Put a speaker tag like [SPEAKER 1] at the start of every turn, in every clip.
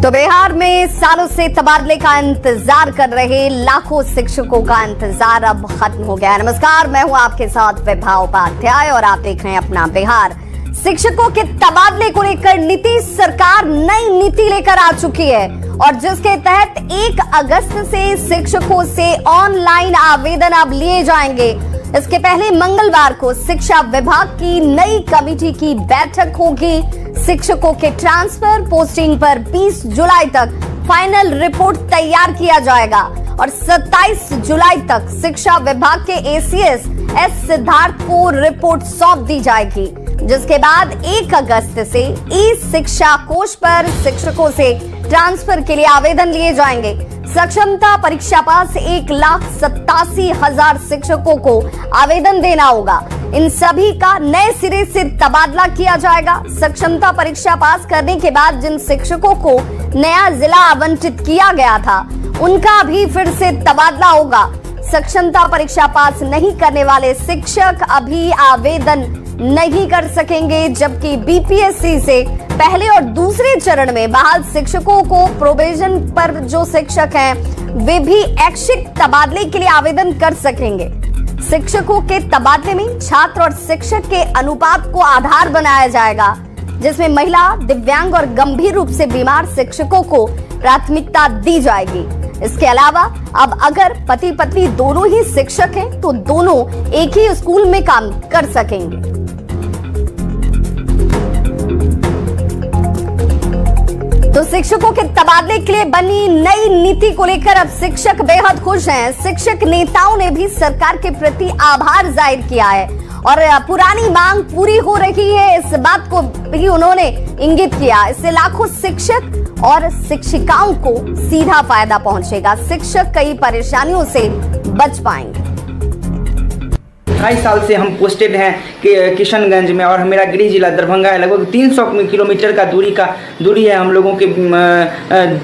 [SPEAKER 1] तो बिहार में सालों से तबादले का इंतजार कर रहे लाखों शिक्षकों का इंतजार अब खत्म हो गया है। नमस्कार, मैं हूं आपके साथ विभा उपाध्याय और आप देख रहे हैं अपना बिहार। शिक्षकों के तबादले को लेकर नीतीश सरकार नई नीति लेकर आ चुकी है और जिसके तहत 1 अगस्त से शिक्षकों से ऑनलाइन आवेदन अब लिए जाएंगे। इसके पहले मंगलवार को शिक्षा विभाग की नई कमेटी की बैठक होगी। शिक्षकों के ट्रांसफर पोस्टिंग पर 20 जुलाई तक फाइनल रिपोर्ट तैयार किया जाएगा और 27 जुलाई तक शिक्षा विभाग के एसीएस एस सिद्धार्थ को रिपोर्ट सौंप दी जाएगी, जिसके बाद 1 अगस्त से ई शिक्षा कोष पर शिक्षकों से ट्रांसफर के लिए आवेदन लिए जाएंगे। सक्षमता परीक्षा पास 1,87,000 शिक्षकों को आवेदन देना होगा। इन सभी का नए सिरे से तबादला किया जाएगा। सक्षमता परीक्षा पास करने के बाद जिन शिक्षकों को नया जिला आवंटित किया गया था उनका भी फिर से तबादला होगा। सक्षमता परीक्षा पास नहीं करने वाले शिक्षक अभी आवेदन नहीं कर सकेंगे, जबकि बीपीएससी से पहले और दूसरे चरण में बहाल शिक्षकों को प्रोबेशन पर जो शिक्षक हैं वे भी ऐच्छिक तबादले के लिए आवेदन कर सकेंगे। शिक्षकों के तबादले में छात्र और शिक्षक के अनुपात को आधार बनाया जाएगा, जिसमें महिला, दिव्यांग और गंभीर रूप से बीमार शिक्षकों को प्राथमिकता दी जाएगी। इसके अलावा अब अगर पति पत्नी दोनों ही शिक्षक हैं तो दोनों एक ही स्कूल में काम कर सकेंगे। तो शिक्षकों के तबादले के लिए बनी नई नीति को लेकर अब शिक्षक बेहद खुश हैं। शिक्षक नेताओं ने भी सरकार के प्रति आभार जाहिर किया है और पुरानी मांग पूरी हो रही है, इस बात को भी उन्होंने इंगित किया। इससे लाखों शिक्षक और शिक्षिकाओं को सीधा फायदा पहुंचेगा। शिक्षक कई परेशानियों से बच पाएंगे।
[SPEAKER 2] 28 साल से हम पोस्टेड हैं कि किशनगंज में और मेरा गृह जिला दरभंगा है। लगभग 300 किलोमीटर का दूरी है हम लोगों के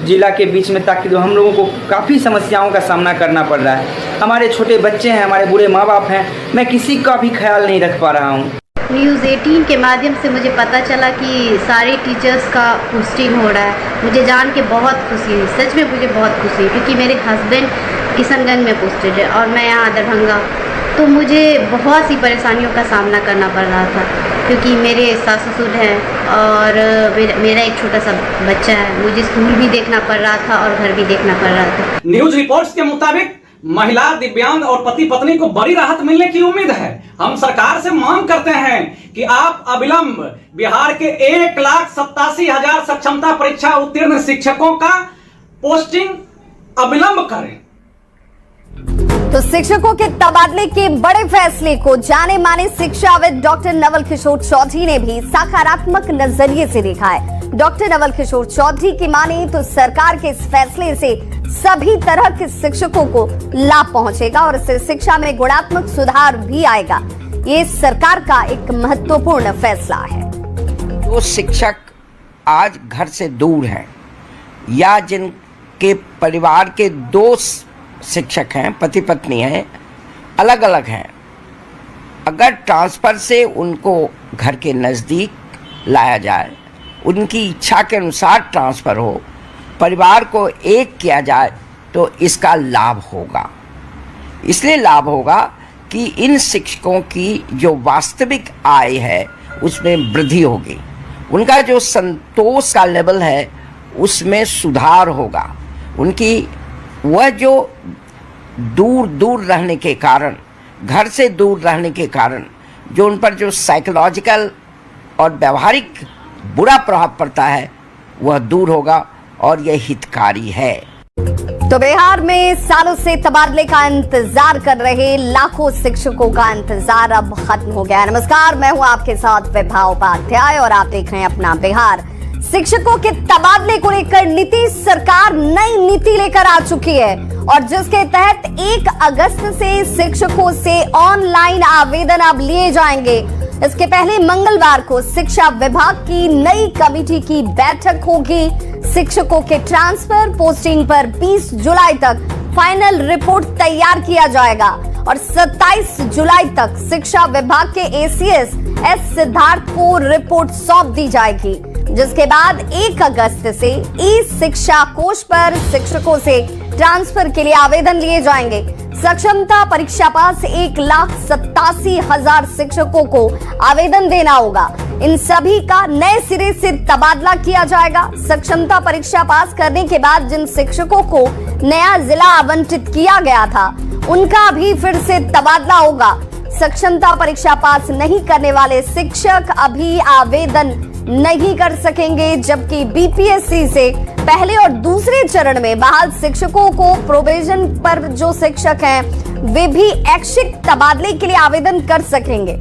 [SPEAKER 2] जिला के बीच में, ताकि हम लोगों को काफ़ी समस्याओं का सामना करना पड़ रहा है। हमारे छोटे बच्चे हैं, हमारे बूढ़े माँ बाप हैं, मैं किसी का भी ख्याल नहीं रख पा रहा हूँ।
[SPEAKER 3] न्यूज़ 18 के माध्यम से मुझे पता चला कि सारे टीचर्स का पोस्टिंग हो रहा है। मुझे जान के बहुत खुशी हुई, सच में मुझे बहुत खुशी हुई, क्योंकि मेरे हस्बैंड किशनगंज में पोस्टेड है और मैं यहाँ दरभंगा। तो मुझे बहुत सी परेशानियों का सामना करना पड़ रहा था, क्योंकि मेरे सास ससुर हैं और मेरा एक छोटा सा बच्चा है। मुझे स्कूल भी देखना पड़ रहा था और घर भी देखना पड़ रहा था।
[SPEAKER 4] न्यूज रिपोर्ट्स के मुताबिक महिला, दिव्यांग और पति पत्नी को बड़ी राहत मिलने की उम्मीद है। हम सरकार से मांग करते हैं कि आप अविलंब बिहार के 1,87,000 सक्षमता परीक्षा उत्तीर्ण शिक्षकों का पोस्टिंग अविलंब करें।
[SPEAKER 1] तो शिक्षकों के तबादले के बड़े फैसले को जाने माने शिक्षाविद डॉक्टर नवल किशोर चौधरी ने भी सकारात्मक नजरिए से देखा है। डॉक्टर नवल किशोर चौधरी की माने तो सरकार के इस फैसले से सभी तरह के शिक्षकों को लाभ पहुंचेगा और इससे शिक्षा में गुणात्मक सुधार भी आएगा। ये सरकार का एक महत्वपूर्ण फैसला है।
[SPEAKER 5] जो शिक्षक आज घर से दूर हैं या जिनके परिवार के 2 शिक्षक हैं, पति पत्नी हैं, अलग अलग हैं, अगर ट्रांसफ़र से उनको घर के नज़दीक लाया जाए, उनकी इच्छा के अनुसार ट्रांसफ़र हो, परिवार को एक किया जाए, तो इसका लाभ होगा। इसलिए लाभ होगा कि इन शिक्षकों की जो वास्तविक आय है उसमें वृद्धि होगी, उनका जो संतोष का लेवल है उसमें सुधार होगा। उनकी वह जो दूर रहने के कारण, घर से दूर रहने के कारण जो उन पर जो साइकोलॉजिकल और व्यवहारिक बुरा प्रभाव पड़ता है वह दूर होगा और यह हितकारी है।
[SPEAKER 1] तो बिहार में सालों से तबादले का इंतजार कर रहे लाखों शिक्षकों का इंतजार अब खत्म हो गया है। नमस्कार, मैं हूं आपके साथ विभा उपाध्याय और आप देख रहे हैं अपना बिहार। शिक्षकों के तबादले को लेकर नीतीश सरकार नई नीति लेकर आ चुकी है और जिसके तहत 1 अगस्त से शिक्षकों से ऑनलाइन आवेदन अब लिए जाएंगे। इसके पहले मंगलवार को शिक्षा विभाग की नई कमेटी की बैठक होगी। शिक्षकों के ट्रांसफर पोस्टिंग पर 20 जुलाई तक फाइनल रिपोर्ट तैयार किया जाएगा और 27 जुलाई तक शिक्षा विभाग के एसीएस एस सिद्धार्थ को रिपोर्ट सौंप दी जाएगी, जिसके बाद 1 अगस्त से ई शिक्षा कोष पर शिक्षकों से ट्रांसफर के लिए आवेदन लिए जाएंगे। सक्षमता परीक्षा पास 1,87,000 शिक्षकों को आवेदन देना होगा। इन सभी का नए सिरे से तबादला किया जाएगा। सक्षमता परीक्षा पास करने के बाद जिन शिक्षकों को नया जिला आवंटित किया गया था, उनका भी फिर से तबादला होगा। सक्षमता परीक्षा पास नहीं करने वाले शिक्षक अभी आवेदन नहीं कर सकेंगे, जबकि बीपीएससी से पहले और दूसरे चरण में बहाल शिक्षकों को प्रोबेशन पर जो शिक्षक हैं, वे भी ऐच्छिक तबादले के लिए आवेदन कर सकेंगे।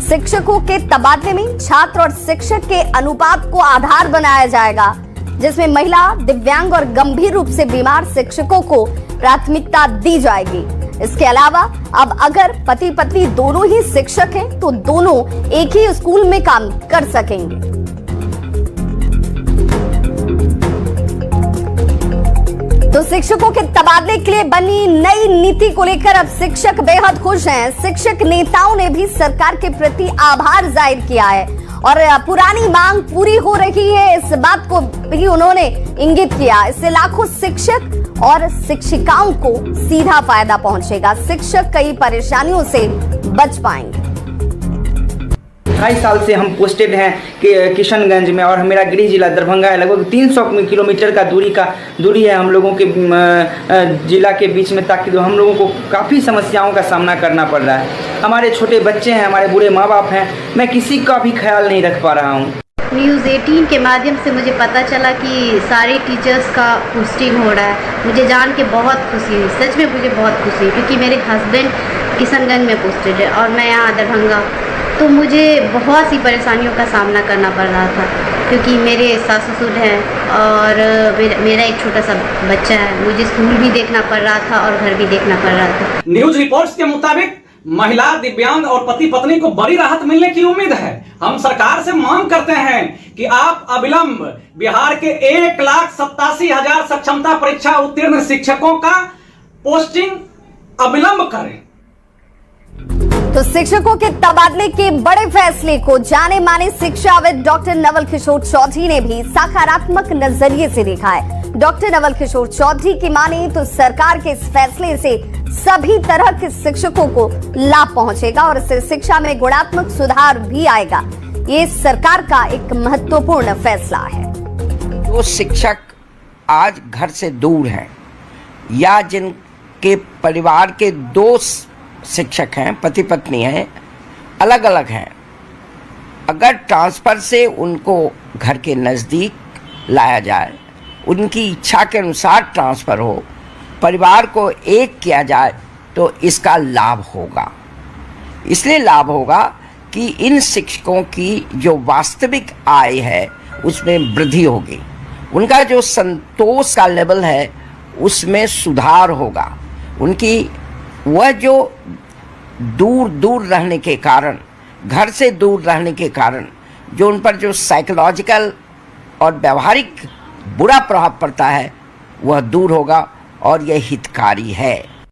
[SPEAKER 1] शिक्षकों के तबादले में छात्र और शिक्षक के अनुपात को आधार बनाया जाएगा, जिसमें महिला, दिव्यांग और गंभीर रूप से बीमार शिक्षकों को प्राथमिकता दी जाएगी। इसके अलावा अब अगर पति पत्नी दोनों ही शिक्षक हैं, तो दोनों एक ही स्कूल में काम कर सकेंगे। तो शिक्षकों के तबादले के लिए बनी नई नीति को लेकर अब शिक्षक बेहद खुश हैं। शिक्षक नेताओं ने भी सरकार के प्रति आभार जाहिर किया है और पुरानी मांग पूरी हो रही है, इस बात को भी उन्होंने इंगित किया। इससे लाखों शिक्षक और शिक्षिकाओं को सीधा फायदा पहुंचेगा। शिक्षक कई परेशानियों से बच पाएंगे।
[SPEAKER 2] 2.5 साल से हम पोस्टेड हैं कि किशनगंज में, और मेरा गृह जिला दरभंगा है। लगभग 300 किलोमीटर का दूरी है हम लोगों के जिला के बीच में, ताकि हम लोगों को काफ़ी समस्याओं का सामना करना पड़ रहा है। हमारे छोटे बच्चे हैं, हमारे बूढ़े माँ बाप हैं, मैं किसी का भी ख्याल नहीं रख पा रहा हूँ।
[SPEAKER 3] न्यूज़ 18 के माध्यम से मुझे पता चला कि सारे टीचर्स का पोस्टिंग हो रहा है। मुझे जान के बहुत खुशी हुई, सच में मुझे बहुत खुशी हुई, क्योंकि मेरे हस्बैंड किशनगंज में पोस्टेड है और मैं यहाँ दरभंगा। तो मुझे बहुत सी परेशानियों का सामना करना पड़ रहा था, क्योंकि मेरे सास ससुर हैं और मेरा एक छोटा सा बच्चा है। मुझे स्कूल भी देखना पड़ रहा था और घर भी देखना पड़ रहा था।
[SPEAKER 4] न्यूज रिपोर्ट्स के मुताबिक महिला, दिव्यांग और पति पत्नी को बड़ी राहत मिलने की उम्मीद है। हम सरकार से मांग करते हैं कि आप अविलंब बिहार के 1,87,000 सक्षमता परीक्षा उत्तीर्ण शिक्षकों का पोस्टिंग अविलंब करें।
[SPEAKER 1] तो शिक्षकों के तबादले के बड़े फैसले को जाने माने शिक्षाविद डॉक्टर नवल किशोर चौधरी ने भी सकारात्मक नजरिए से देखा है। डॉक्टर नवल किशोर चौधरी की माने तो सरकार के इस फैसले से सभी तरह के शिक्षकों को लाभ पहुंचेगा और इससे शिक्षा में गुणात्मक सुधार भी आएगा। ये सरकार का एक महत्वपूर्ण फैसला है।
[SPEAKER 5] जो शिक्षक आज घर से दूर हैं या जिनके परिवार के 2 शिक्षक हैं, पति पत्नी हैं, अलग अलग हैं, अगर ट्रांसफ़र से उनको घर के नज़दीक लाया जाए, उनकी इच्छा के अनुसार ट्रांसफ़र हो, परिवार को एक किया जाए, तो इसका लाभ होगा। इसलिए लाभ होगा कि इन शिक्षकों की जो वास्तविक आय है उसमें वृद्धि होगी, उनका जो संतोष का लेवल है उसमें सुधार होगा। उनकी वह जो दूर रहने के कारण, घर से दूर रहने के कारण जो उन पर जो साइकोलॉजिकल और व्यवहारिक बुरा प्रभाव पड़ता है, वह दूर होगा और यह हितकारी है।